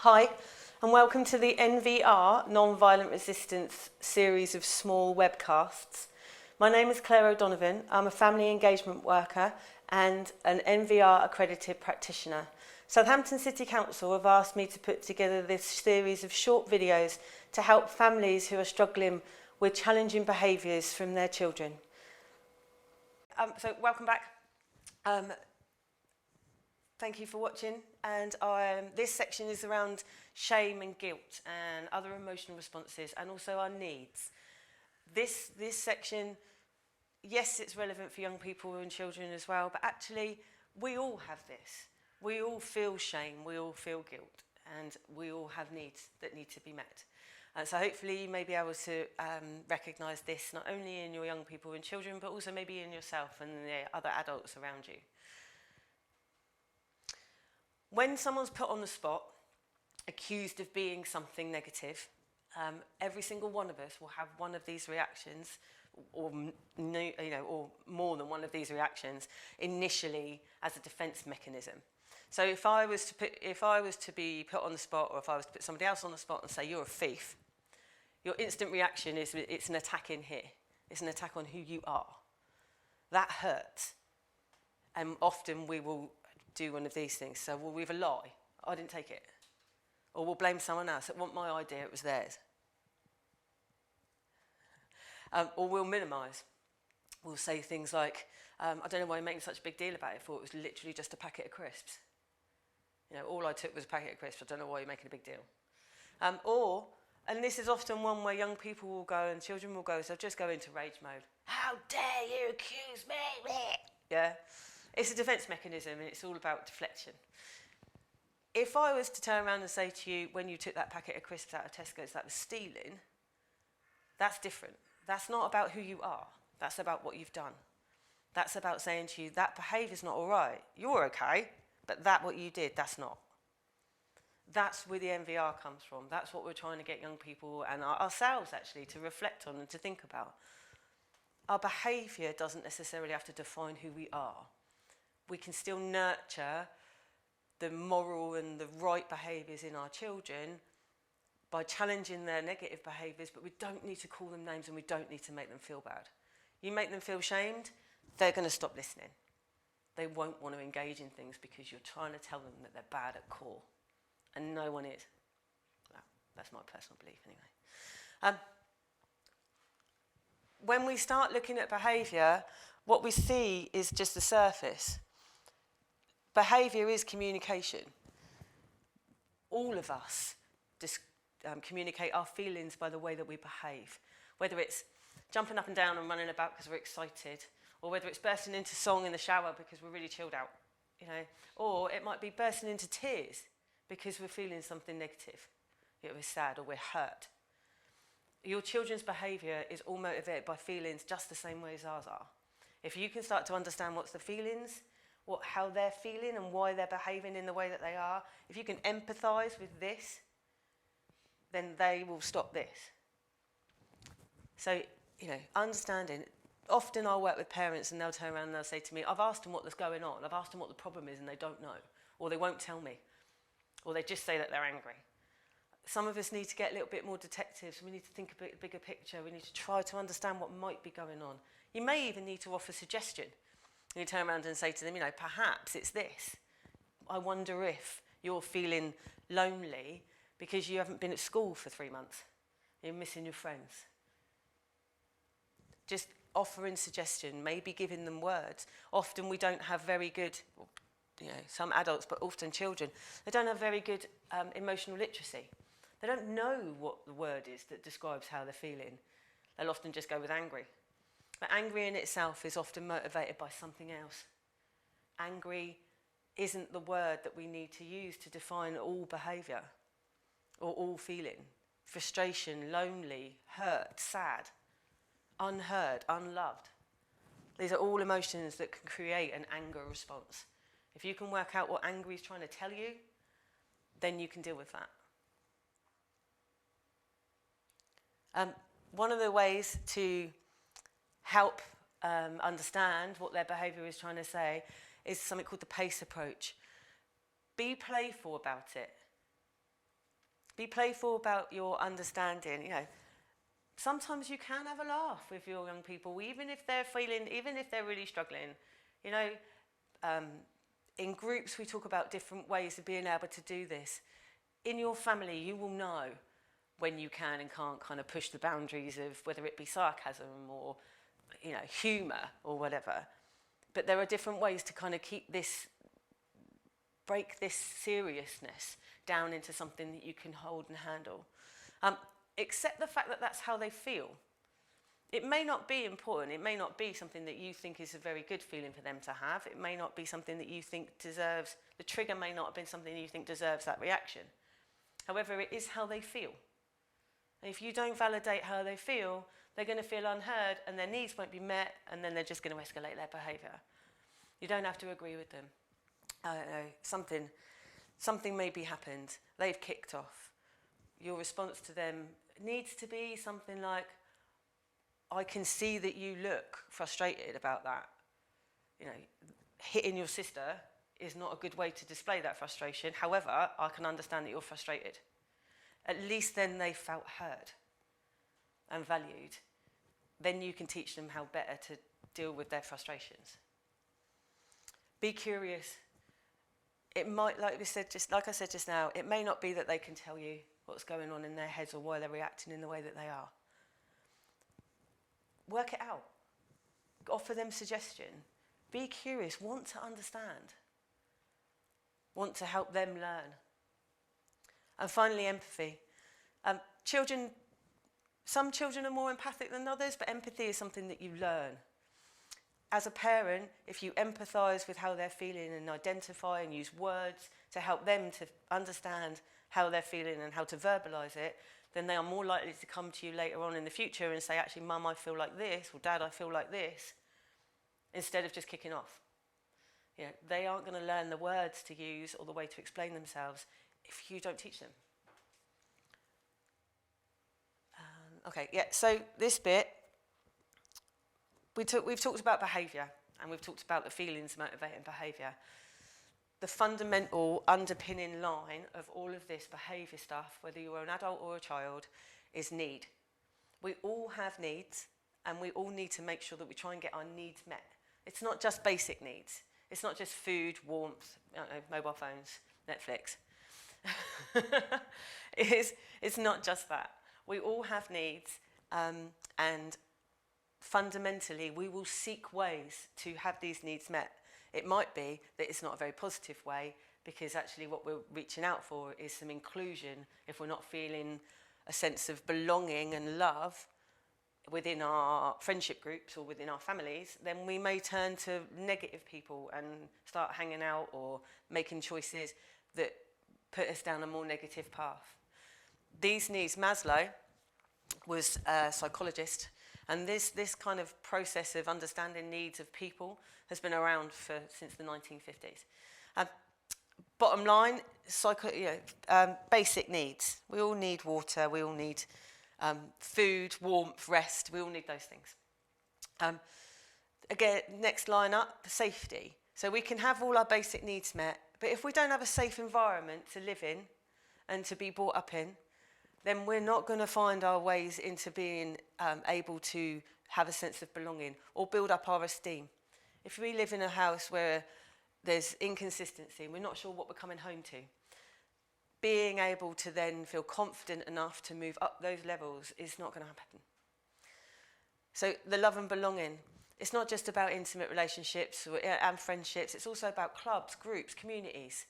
Hi, and welcome to the NVR Non-Violent Resistance series of small webcasts. My name is Claire O'Donovan. I'm a family engagement worker and an NVR accredited practitioner. Southampton City Council have asked me to put together this series of short videos to help families who are struggling with challenging behaviours from their children. So welcome back. Thank you for watching, and this section is around shame and guilt and other emotional responses and also our needs. This section, yes, it's relevant for young people and children as well, but actually we all have this. We all feel shame, we all feel guilt, and we all have needs that need to be met. And so hopefully you may be able to recognise this not only in your young people and children, but also maybe in yourself and the other adults around you. When someone's put on the spot, accused of being something negative, every single one of us will have one of these reactions, or more than one of these reactions, initially as a defence mechanism. So if I was to be put on the spot, or if I was to put somebody else on the spot and say you're a thief, your instant reaction is it's an attack in here. It's an attack on who you are. That hurts, and often we will do one of these things. So we'll either lie, I didn't take it, or we'll blame someone else. It wasn't my idea, it was theirs. Or we'll minimise. We'll say things like, I don't know why you're making such a big deal about it, for it was literally just a packet of crisps. You know, all I took was a packet of crisps, I don't know why you're making a big deal. And this is often one where young people will go and children will go, so just go into rage mode. How dare you accuse me? Yeah. It's a defence mechanism, and it's all about deflection. If I was to turn around and say to you, when you took that packet of crisps out of Tesco's, that was stealing, that's different. That's not about who you are. That's about what you've done. That's about saying to you, that behaviour's not all right. You're okay, but what you did, that's not. That's where the NVR comes from. That's what we're trying to get young people and ourselves, actually, to reflect on and to think about. Our behaviour doesn't necessarily have to define who we are. We can still nurture the moral and the right behaviours in our children by challenging their negative behaviours, but we don't need to call them names and we don't need to make them feel bad. You make them feel shamed, they're going to stop listening. They won't want to engage in things because you're trying to tell them that they're bad at core. And no one is. Well, that's my personal belief anyway. When we start looking at behaviour, what we see is just the surface. Behaviour is communication. All of us communicate our feelings by the way that we behave. Whether it's jumping up and down and running about because we're excited, or whether it's bursting into song in the shower because we're really chilled out, or it might be bursting into tears because we're feeling something negative. We're sad or we're hurt. Your children's behaviour is all motivated by feelings just the same way as ours are. If you can start to understand what's the feelings, how they're feeling and why they're behaving in the way that they are, if you can empathise with this, then they will stop this. So, understanding. Often I'll work with parents and they'll turn around and they'll say to me, I've asked them what's going on, I've asked them what the problem is and they don't know, or they won't tell me, or they just say that they're angry. Some of us need to get a little bit more detectives. We need to think a bit bigger picture. We need to try to understand what might be going on. You may even need to offer suggestion. You turn around and say to them, perhaps it's this. I wonder if you're feeling lonely because you haven't been at school for 3 months. You're missing your friends. Just offering suggestion, maybe giving them words. Often we don't have very good, some adults, but often children, they don't have very good emotional literacy. They don't know what the word is that describes how they're feeling. They'll often just go with angry. But angry in itself is often motivated by something else. Angry isn't the word that we need to use to define all behaviour or all feeling. Frustration, lonely, hurt, sad, unheard, unloved. These are all emotions that can create an anger response. If you can work out what angry is trying to tell you, then you can deal with that. One of the ways to help understand what their behaviour is trying to say is something called the PACE approach. Be playful about it. Be playful about your understanding. You know, sometimes you can have a laugh with your young people, even if they're really struggling. You know, in groups we talk about different ways of being able to do this. In your family, you will know when you can and can't kind of push the boundaries of whether it be sarcasm or, you know, humour or whatever. But there are different ways to kind of break this seriousness down into something that you can hold and handle. Accept the fact that that's how they feel. It may not be important. It may not be something that you think is a very good feeling for them to have. It may not be something that you think deserves, the trigger may not have been something you think deserves that reaction. However, it is how they feel. And if you don't validate how they feel, they're going to feel unheard and their needs won't be met, and then they're just going to escalate their behaviour. You don't have to agree with them. I don't know, something maybe happened. They've kicked off. Your response to them needs to be something like, I can see that you look frustrated about that. You know, hitting your sister is not a good way to display that frustration. However, I can understand that you're frustrated. At least then they felt heard and valued. Then you can teach them how better to deal with their frustrations. Be curious. It might, like I said just now, it may not be that they can tell you what's going on in their heads or why they're reacting in the way that they are. Work it out. Offer them suggestion. Be curious. Want to understand. Want to help them learn. And finally, empathy. Some children are more empathic than others, but empathy is something that you learn. As a parent, if you empathise with how they're feeling and identify and use words to help them to understand how they're feeling and how to verbalise it, then they are more likely to come to you later on in the future and say, actually, Mum, I feel like this, or Dad, I feel like this, instead of just kicking off. You know, they aren't going to learn the words to use or the way to explain themselves if you don't teach them. So this bit, we've talked about behaviour, and we've talked about the feelings motivating behaviour. The fundamental underpinning line of all of this behaviour stuff, whether you're an adult or a child, is need. We all have needs, and we all need to make sure that we try and get our needs met. It's not just basic needs. It's not just food, warmth, mobile phones, Netflix. It's not just that. We all have needs, and fundamentally, we will seek ways to have these needs met. It might be that it's not a very positive way, because actually what we're reaching out for is some inclusion. If we're not feeling a sense of belonging and love within our friendship groups or within our families, then we may turn to negative people and start hanging out or making choices that put us down a more negative path. These needs, Maslow was a psychologist, and this kind of process of understanding needs of people has been around since the 1950s. Bottom line, basic needs. We all need water, we all need food, warmth, rest, we all need those things. Again, next line up, safety. So we can have all our basic needs met, but if we don't have a safe environment to live in and to be brought up in, then we're not going to find our ways into being able to have a sense of belonging or build up our esteem. If we live in a house where there's inconsistency and we're not sure what we're coming home to, being able to then feel confident enough to move up those levels is not going to happen. So the love and belonging, it's not just about intimate relationships and friendships, it's also about clubs, groups, communities.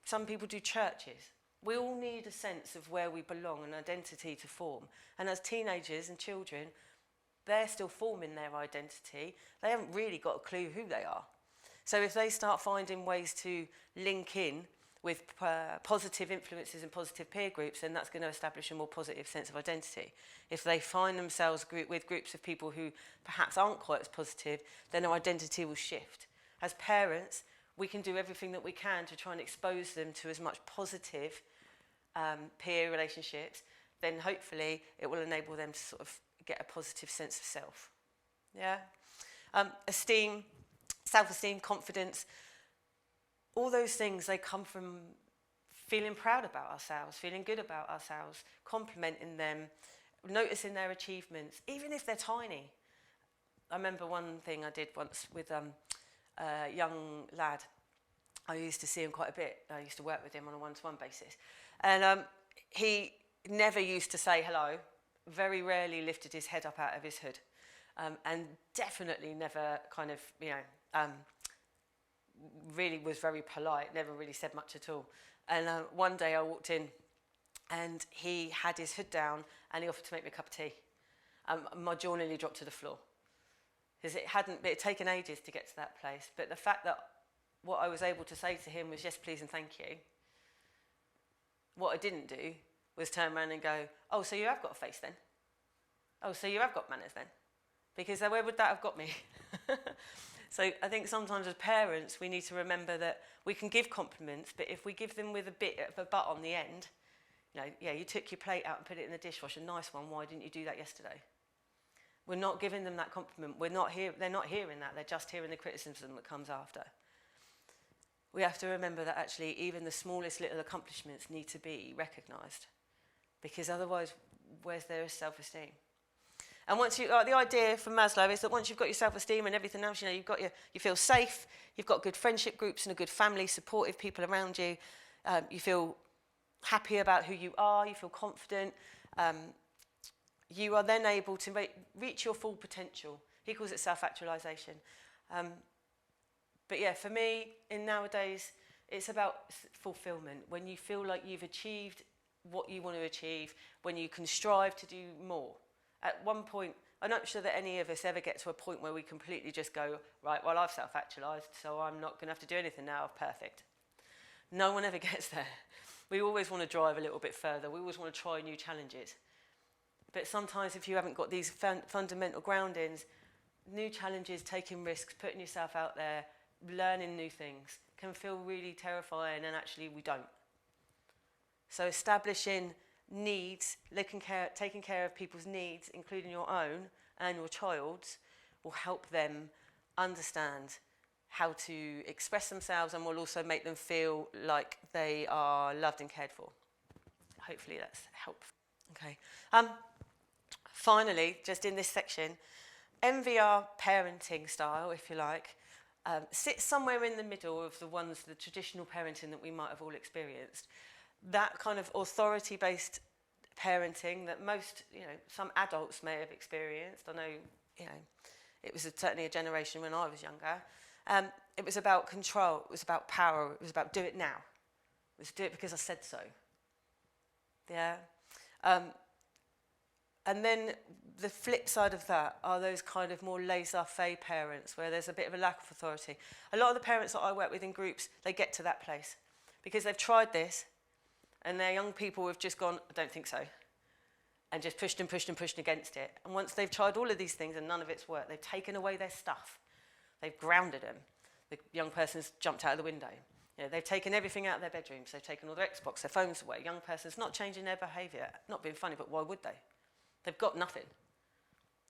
Some people do churches. We all need a sense of where we belong and identity to form. And as teenagers and children, they're still forming their identity. They haven't really got a clue who they are. So if they start finding ways to link in with positive influences and positive peer groups, then that's going to establish a more positive sense of identity. If they find themselves with groups of people who perhaps aren't quite as positive, then their identity will shift. As parents, we can do everything that we can to try and expose them to as much positive peer relationships, then hopefully it will enable them to sort of get a positive sense of self. Yeah? Esteem, self-esteem, confidence, all those things, they come from feeling proud about ourselves, feeling good about ourselves, complimenting them, noticing their achievements, even if they're tiny. I remember one thing I did once with a young lad. I used to see him quite a bit. I used to work with him on a one-to-one basis. And he never used to say hello, very rarely lifted his head up out of his hood, and definitely never kind of, really was very polite, never really said much at all. And one day I walked in and he had his hood down and he offered to make me a cup of tea. My jaw nearly dropped to the floor because it had taken ages to get to that place. But the fact that what I was able to say to him was yes, please and thank you. What I didn't do was turn around and go, oh, so you have got a face then? Oh, so you have got manners then? Because where would that have got me? So I think sometimes as parents, we need to remember that we can give compliments, but if we give them with a bit of a but on the end, you took your plate out and put it in the dishwasher, nice one, why didn't you do that yesterday? We're not giving them that compliment. They're not hearing that, they're just hearing the criticism that comes after. We have to remember that actually even the smallest little accomplishments need to be recognised, because otherwise, where's their self-esteem? And once the idea from Maslow is that once you've got your self-esteem and everything else, you feel safe, you've got good friendship groups and a good family, supportive people around you, you feel happy about who you are, you feel confident, you are then able to reach your full potential. He calls it self-actualization. But yeah, for me, in nowadays, it's about fulfillment. When you feel like you've achieved what you want to achieve, when you can strive to do more. At one point, I'm not sure that any of us ever get to a point where we completely just go, right, well, I've self-actualized, so I'm not going to have to do anything now, I'm perfect. No one ever gets there. We always want to drive a little bit further. We always want to try new challenges. But sometimes if you haven't got these fundamental groundings, new challenges, taking risks, putting yourself out there, learning new things can feel really terrifying, and actually we don't. So establishing needs, taking care of people's needs, including your own and your child's, will help them understand how to express themselves and will also make them feel like they are loved and cared for. Hopefully that's helpful. Okay. Finally, just in this section, MVR parenting style, if you like, sits somewhere in the middle of the traditional parenting that we might have all experienced. That kind of authority-based parenting that most, some adults may have experienced. I know, it was certainly a generation when I was younger. It was about control, it was about power, it was about do it now. It was do it because I said so. Yeah. And then the flip side of that are those kind of more laissez-faire parents where there's a bit of a lack of authority. A lot of the parents that I work with in groups, they get to that place because they've tried this and their young people have just gone, I don't think so, and just pushed and pushed and pushed against it. And once they've tried all of these things and none of it's worked, they've taken away their stuff. They've grounded them. The young person's jumped out of the window. They've taken everything out of their bedrooms. They've taken all their Xbox, their phones away. Young person's not changing their behaviour. Not being funny, but why would they? They've got nothing.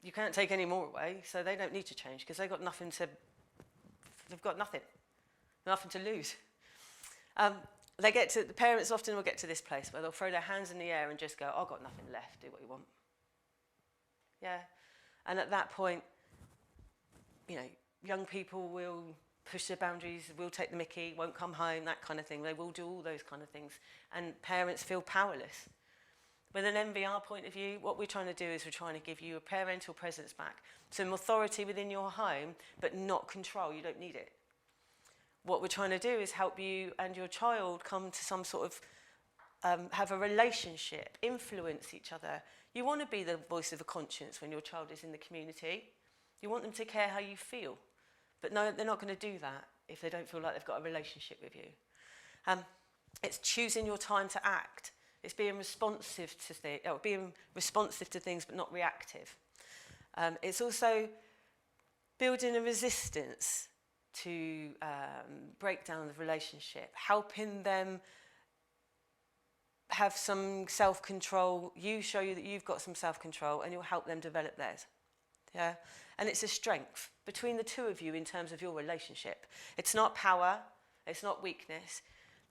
You can't take any more away, so they don't need to change because they've got nothing to lose. The parents often will get to this place where they'll throw their hands in the air and just go, I've got nothing left, do what you want. Yeah. And at that point, young people will push their boundaries, will take the mickey, won't come home, that kind of thing. They will do all those kind of things. And parents feel powerless. With an MVR point of view, what we're trying to do is we're trying to give you a parental presence back, some authority within your home, but not control. You don't need it. What we're trying to do is help you and your child come to some sort of, have a relationship, influence each other. You want to be the voice of a conscience when your child is in the community. You want them to care how you feel. But no, they're not going to do that if they don't feel like they've got a relationship with you. It's choosing your time to act. It's being responsive to things, but not reactive. It's also building a resistance to break down the relationship, helping them have some self-control. You show you that you've got some self-control, and you'll help them develop theirs. Yeah, and it's a strength between the two of you in terms of your relationship. It's not power. It's not weakness.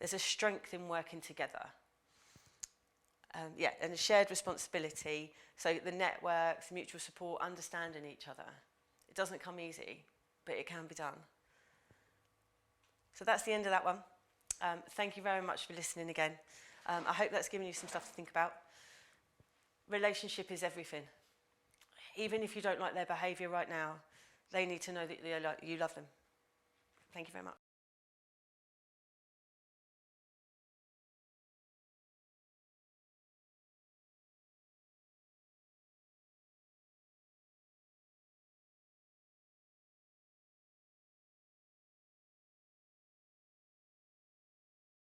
There's a strength in working together. And a shared responsibility, so the networks, mutual support, understanding each other. It doesn't come easy, but it can be done. So that's the end of that one. Thank you very much for listening again. I hope that's given you some stuff to think about. Relationship is everything. Even if you don't like their behaviour right now, they need to know that you love them. Thank you very much.